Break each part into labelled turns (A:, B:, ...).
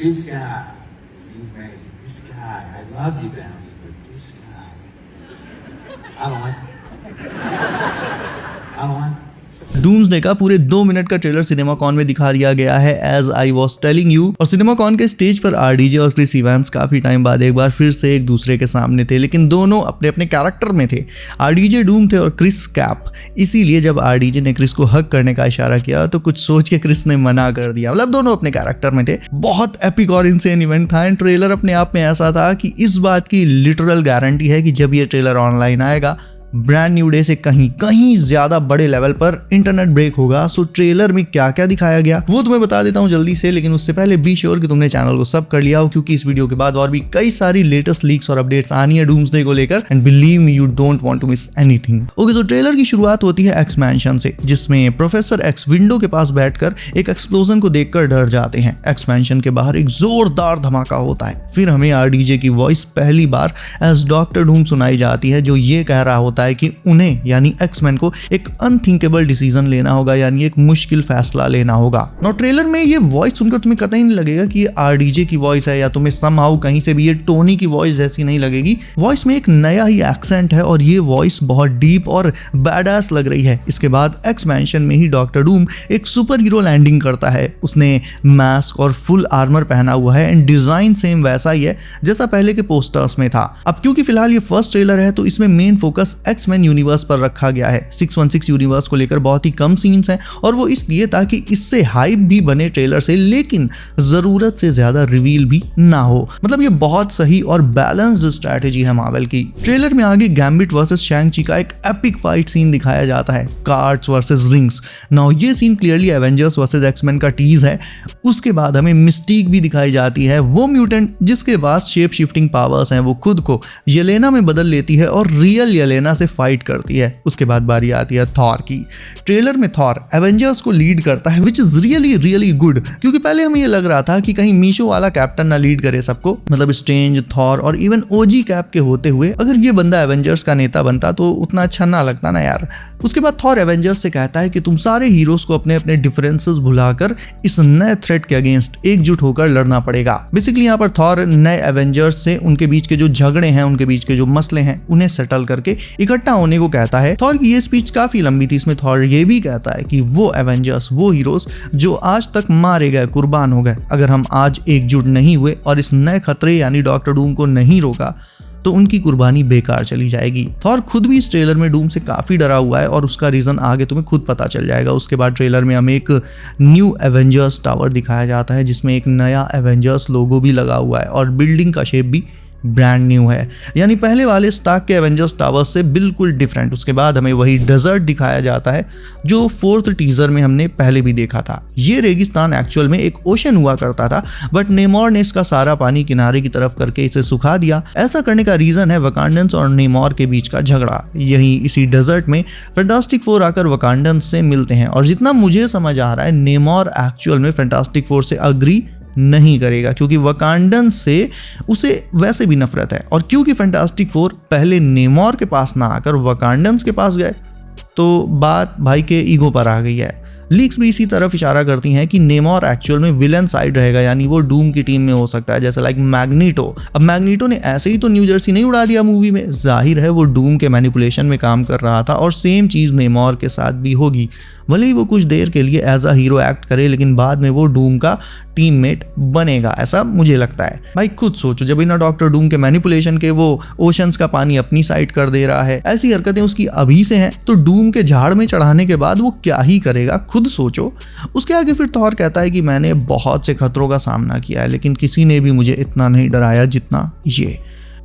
A: this guy that you made, this guy, I love you, Downey, but this guy, I don't like him. I don't like him.
B: Doomsday का पूरे 2 minute का trailer सिनेमाकॉन में दिखा दिया गया है as I was telling you. और CinemaCon के स्टेज पर आरडीजे और क्रिस इवांस काफी टाइम बाद एक बार फिर से एक दूसरे के सामने थे, लेकिन दोनों अपने अपने कैरेक्टर में थे। आरडीजे डूम थे और क्रिस कैप। इसीलिए जब आरडीजे ने क्रिस को हक करने का इशारा किया तो कुछ सोच के क्रिस ने मना कर दिया। मतलब दोनों अपने कैरेक्टर में थे। बहुत एपिक और इनसेन इवेंट था। एंड ट्रेलर अपने आप में ऐसा था कि इस बात की लिटरल गारंटी है कि जब ये ट्रेलर ऑनलाइन आएगा ब्रांड न्यू डे से कहीं ज्यादा बड़े लेवल पर इंटरनेट ब्रेक होगा। सो ट्रेलर में क्या क्या दिखाया गया वो तुम्हें बता देता हूं जल्दी से, लेकिन उससे पहले बी श्योर कि तुमने चैनल को सब कर लिया हो, क्योंकि इस वीडियो के बाद और भी कई सारी लेटेस्ट लीक्स और अपडेट्स आनी है डूम्सडे को लेकर। And believe me, you don't want to miss anything. Okay, तो ट्रेलर की शुरुआत होती है एक्स मैंशन से, जिसमें प्रोफेसर एक्स विंडो के पास बैठकर एक एक्सप्लोजन को देखकर डर जाते हैं। एक्स मैंशन के बाहर एक जोरदार धमाका होता है। फिर हमें आरडीजे की वॉइस पहली बार एज डॉक्टर डूम सुनाई जाती है, जो ये कह रहा होता है कि उन्हें यानी एक्समैन को एक अनथिंकेबल डिसीजन लेना होगा, यानी एक मुश्किल फैसला लेना होगा। नो ट्रेलर में ये वॉइस सुनकर तुम्हें कतई नहीं लगेगा कि ये आरडीजे की वॉइस है, या तुम्हें समहाउ कहीं से भी ये टोनी की वॉइस जैसी नहीं लगेगी। वॉइस में एक नया ही एक्सेंट है और ये वॉइस बहुत डीप और बैडास लग रही है। इसके बाद एक्स मैंशन में ही डॉक्टर डूम एक सुपर हीरो लैंडिंग करता है। उसने मास्क और फुल आर्मर पहना हुआ है एंड डिजाइन सेम वैसा ही है जैसा पहले के पोस्टर्स में था। अब क्योंकि फिलहाल ये फर्स्ट ट्रेलर है तो इसमें मेन फोकस एक्समैन यूनिवर्स पर रखा गया है। 616 यूनिवर्स को लेकर बहुत ही कम सीन्स हैं और वो इसलिए ताकि इससे हाइप भी बने ट्रेलर से, लेकिन जरूरत से ज्यादा रिवील भी ना हो। मतलब ये बहुत सही और बैलेंस्ड स्ट्रैटेजी है मार्वल की। ट्रेलर में आगे गैम्बिट वर्सेस शैंग-ची का एक एपिक फाइट सीन दिखाया जाता है, कार्ड्स वर्सेस रिंग्स। नाउ ये scene clearly Avengers versus X Men का टीज है। उसके बाद हमें मिस्टीक भी दिखाई जाती है, वो म्यूटेंट जिसके पास शेप शिफ्टिंग पावर्स हैं। वो खुद को येलेना में बदल लेती है और रियल येलेना से फाइट करती है। उसके बाद बारी आती है थॉर की। ट्रेलर में थॉर एवेंजर्स को लीड करता है, विच इज रियली गुड, क्योंकि पहले हमें ये लग रहा था कि कहीं मीशो वाला कैप्टन ना लीड करे सबको। मतलब स्ट्रेंज, थॉर और इवन ओजी कैप के होते हुए अगर ये बंदा एवेंजर्स का नेता बनता तो उतना अच्छा ना लगता ना यार। उसके बाद थॉर एवेंजर्स से कहता है कि तुम सारे हीरोज को अपने अपने डिफरेंसेस भुलाकर इस नए थ्रेट के अगेंस्ट एकजुट होकर लड़ना पड़ेगा। बेसिकली यहाँ पर थॉर नए एवेंजर्स से उनके बीच के जो झगड़े हैं, उनके बीच के जो मसले हैं, उन्हें सेटल करके इकट्ठा होने को कहता है। थॉर की ये स्पीच काफी लंबी थी। इसमें थॉर ये भी कहता है कि वो एवेंजर्स, वो हीरोज जो आज तक मारे गए, कुर्बान हो गए, अगर हम आज एकजुट नहीं हुए और इस नए खतरे यानी डॉक्टर डूम को नहीं रोका तो उनकी कुर्बानी बेकार चली जाएगी। थॉर खुद भी इस ट्रेलर में डूम से काफी डरा हुआ है और उसका रीजन आगे तुम्हें खुद पता चल जाएगा। उसके बाद ट्रेलर में हमें एक न्यू एवेंजर्स टावर दिखाया जाता है, जिसमें एक नया एवेंजर्स लोगो भी लगा हुआ है और बिल्डिंग का शेप भी ब्रांड न्यू है, यानी पहले वाले स्टार्क के एवेंजर्स टावर्स से बिल्कुल डिफरेंट। उसके बाद हमें वही डेजर्ट दिखाया जाता है जो 4th टीजर में हमने पहले भी देखा था। ये रेगिस्तान एक्चुअल में एक ओशन हुआ करता था, बट नेमोर ने इसका सारा पानी किनारे की तरफ करके इसे सुखा दिया। ऐसा करने का रीजन है वकांडन्स और नेमोर के बीच का झगड़ा। यही इसी डेजर्ट में फैंटास्टिक फोर आकर वकांडन्स से मिलते हैं और जितना मुझे समझ आ रहा है नेमोर एक्चुअल में फैंटास्टिक फोर से अग्री नहीं करेगा, क्योंकि वकांडन से उसे वैसे भी नफरत है। और क्योंकि फैंटास्टिक फोर पहले नेमोर के पास ना आकर वकांडन्स के पास गए तो बात भाई के ईगो पर आ गई है। लीक्स भी इसी तरफ इशारा करती हैं कि नेमोर एक्चुअल में विलन साइड रहेगा, यानी वो डूम की टीम में हो सकता है, जैसे लाइक मैग्नीटो। अब मैग्नीटो ने ऐसे ही तो न्यू जर्सी नहीं उड़ा दिया मूवी में, जाहिर है वो डूम के मैनिपुलेशन में काम कर रहा था और सेम चीज नेमोर के साथ भी होगी। भले ही वो कुछ देर के लिए एज अ हीरो एक्ट करे, लेकिन बाद में वो डूम का टीममेट बनेगा, ऐसा मुझे लगता है। भाई खुद सोचो, जब बिना डॉक्टर डूम के मैनिपुलेशन के वो ओशंस का पानी अपनी साइड कर दे रहा है, ऐसी हरकतें उसकी अभी से हैं, तो डूम के झाड़ में चढ़ाने के बाद वो क्या ही करेगा, खुद सोचो। उसके आगे फिर थॉर कहता है कि मैंने बहुत से खतरों का सामना किया है, लेकिन किसी ने भी मुझे इतना नहीं डराया जितना ये।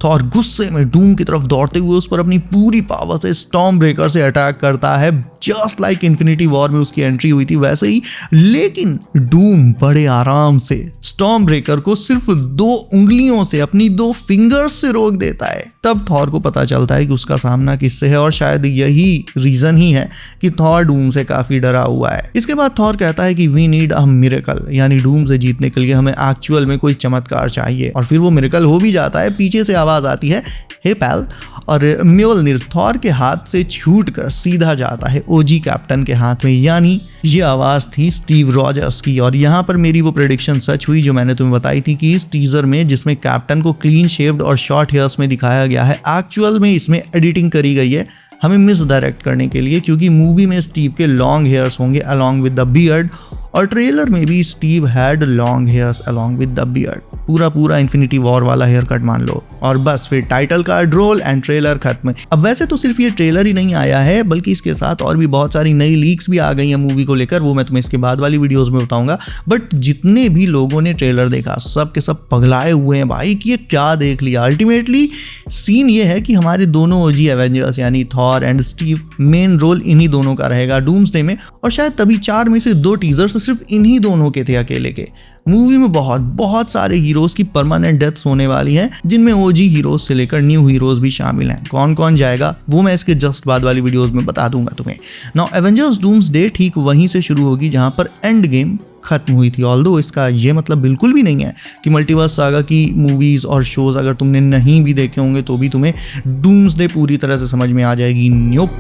B: थॉर गुस्से में डूम की तरफ दौड़ते हुए उस पर अपनी पूरी पावर से स्टॉर्म ब्रेकर से अटैक करता है, जस्ट लाइक इन्फिनिटी वॉर में उसकी एंट्री हुई थी वैसे ही। लेकिन डूम बड़े आराम से स्टॉर्म ब्रेकर को सिर्फ 2 उंगलियों से, अपनी 2 फिंगर्स से रोक देता है। तब थॉर को पता चलता है कि उसका सामना किससे है और शायद यही रीजन ही है कि थॉर डूम से काफी डरा हुआ है। इसके बाद थॉर कहता है कि वी नीड अ मिरेकल, यानी डूम से जीतने के लिए हमें एक्चुअल में कोई चमत्कार चाहिए। और फिर वो मिरेकल हो भी जाता है। पीछे से आवाज आती है हे पैल, और म्योल्निर थॉर के हाथ से छूटकर सीधा जाता है ओजी कैप्टन के हाथ में, यानी ये आवाज थी स्टीव रॉजर्स की। और यहाँ पर मेरी वो प्रेडिक्शन सच हुई जो मैंने तुम्हें बताई थी कि इस टीजर में जिसमें कैप्टन को क्लीन शेव्ड और शॉर्ट हेयर्स में दिखाया गया है, एक्चुअल में इसमें एडिटिंग करी गई है हमें मिसडायरेक्ट करने के लिए, क्योंकि मूवी में स्टीव के लॉन्ग हेयर्स होंगे अलॉन्ग विद द बियर्ड और ट्रेलर में भी Steve had long hairs along with the beard. पूरा इन्फिनिटी वॉर वाला हेयर कट मान लो, और बस फिर title card roll and trailer खत्म। अब वैसे तो सिर्फ ये ट्रेलर ही नहीं आया है, बल्कि इसके साथ और भी बहुत सारी नई लीक्स भी आ गई हैं मूवी को लेकर, वो मैं तुम्हें इसके बाद वाली वीडियोस में बताऊंगा। बट जितने भी लोगों ने ट्रेलर देखा सब के सब पगलाए हुए हैं भाई कि ये क्या देख लिया। अल्टीमेटली सीन ये है कि हमारे दोनों ओजी एवेंजर्स यानी Thor and Steve, main role इन्हीं दोनों का रहेगा डूम्सडे में, और शायद तभी 4 में से 2 टीजर्स सिर्फ इन्हीं दोनों के थे अकेले के। मूवी में बहुत सारे हीरोज की परमानेंट डेथ्स होने वाली हैं, जिनमें ओजी हीरोज से लेकर न्यू हीरोज भी शामिल हैं। कौन कौन जाएगा वो मैं इसके जस्ट बाद वाली वीडियोस में बता दूंगा तुम्हें। नाउ एवेंजर्स डूम्सडे ठीक वहीं से शुरू होगी जहां पर एंड गेम खत्म हुई थी। ऑल्दो इसका ये मतलब बिल्कुल भी नहीं है कि मल्टीवर्स सागा की मूवीज और शोज अगर तुमने नहीं भी देखे होंगे तो भी तुम्हें डूम्सडे पूरी तरह से समझ में आ जाएगी। न्योप।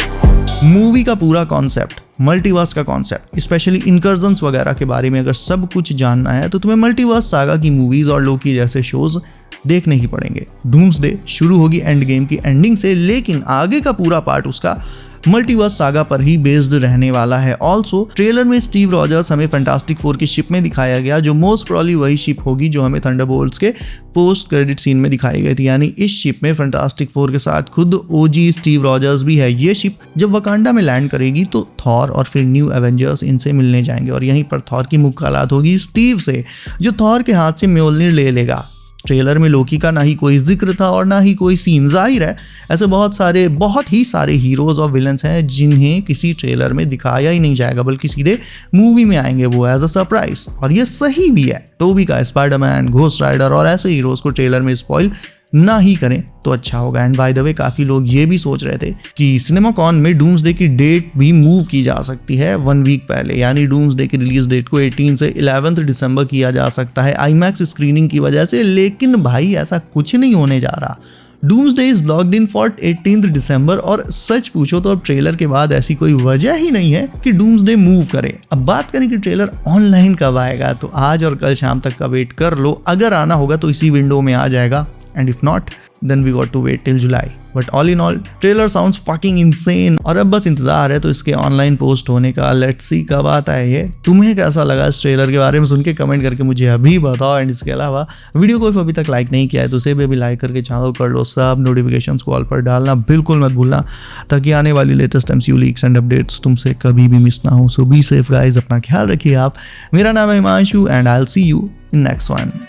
B: मूवी का पूरा कॉन्सेप्ट, मल्टीवर्स का कॉन्सेप्ट, स्पेशली इनकर्जन्स वगैरह के बारे में अगर सब कुछ जानना है तो तुम्हें मल्टीवर्स सागा की मूवीज और लोकी जैसे शोज देखने ही पड़ेंगे। डूम्सडे शुरू होगी एंड गेम की एंडिंग से, लेकिन आगे का पूरा पार्ट उसका मल्टीवर्स सागा पर ही बेस्ड रहने वाला है। ऑल्सो ट्रेलर में स्टीव रॉजर्स हमें फैंटास्टिक फोर की शिप में दिखाया गया, जो मोस्ट प्रोबेबली वही शिप होगी जो हमें थंडरबोल्ट्स के पोस्ट क्रेडिट सीन में दिखाई गई थी। यानी इस शिप में फैंटास्टिक फोर के साथ खुद ओजी स्टीव रॉजर्स भी है। ये शिप जब वकांडा में लैंड करेगी तो थॉर और फिर न्यू एवेंजर्स इनसे मिलने जाएंगे, और यहीं पर थॉर की मुलाकात होगी स्टीव से, जो थॉर के हाथ से म्योल्निर ले लेगा। ट्रेलर में लोकी का ना ही कोई जिक्र था और ना ही कोई सीन। जाहिर है ऐसे बहुत ही सारे हीरोज और विलन्स हैं जिन्हें किसी ट्रेलर में दिखाया ही नहीं जाएगा, बल्कि सीधे मूवी में आएंगे वो एज अ सरप्राइज। और ये सही भी है। टोबी का स्पाइडरमैन, घोस्ट राइडर और ऐसे हीरोज को ट्रेलर में स्पॉइल ना ही करें तो अच्छा होगा। एंड बाय द वे काफ़ी लोग ये भी सोच रहे थे कि सिनेमाकॉन में डूम्सडे की डेट भी मूव की जा सकती है 1 वीक पहले, यानी डूम्सडे की रिलीज डेट को 18 से 11 दिसंबर किया जा सकता है आईमैक्स स्क्रीनिंग की वजह से। लेकिन भाई ऐसा कुछ नहीं होने जा रहा। Doomsday is locked in for 18 दिसंबर, और सच पूछो तो अब ट्रेलर के बाद ऐसी कोई वजह ही नहीं है कि डूम्सडे मूव करे। अब बात करें कि ट्रेलर ऑनलाइन कब आएगा, तो आज और कल शाम तक का वेट कर लो। अगर आना होगा तो इसी विंडो में आ जाएगा, and if not then we got to wait till July. But all in all trailer sounds fucking insane, और अब बस इंतजार है तो इसके ऑनलाइन पोस्ट होने का। लेट्स सी कब आता है ये। तुम्हें कैसा लगा इस ट्रेलर के बारे में सुन के कमेंट करके मुझे अभी बताओ। एंड इसके अलावा वीडियो को अभी तक लाइक नहीं किया है तो उसे भी लाइक करके चैनल कर लो। सब नोटिफिकेशंस को ऑल पर डालना बिल्कुल मत भूलना, ताकि आने वाली latest MCU leaks and updates तुमसे कभी भी मिस ना हो। सो बी सेफ गाइज, अपना ख्याल रखिए आप। मेरा नाम है Himanshu and I will see you in next one.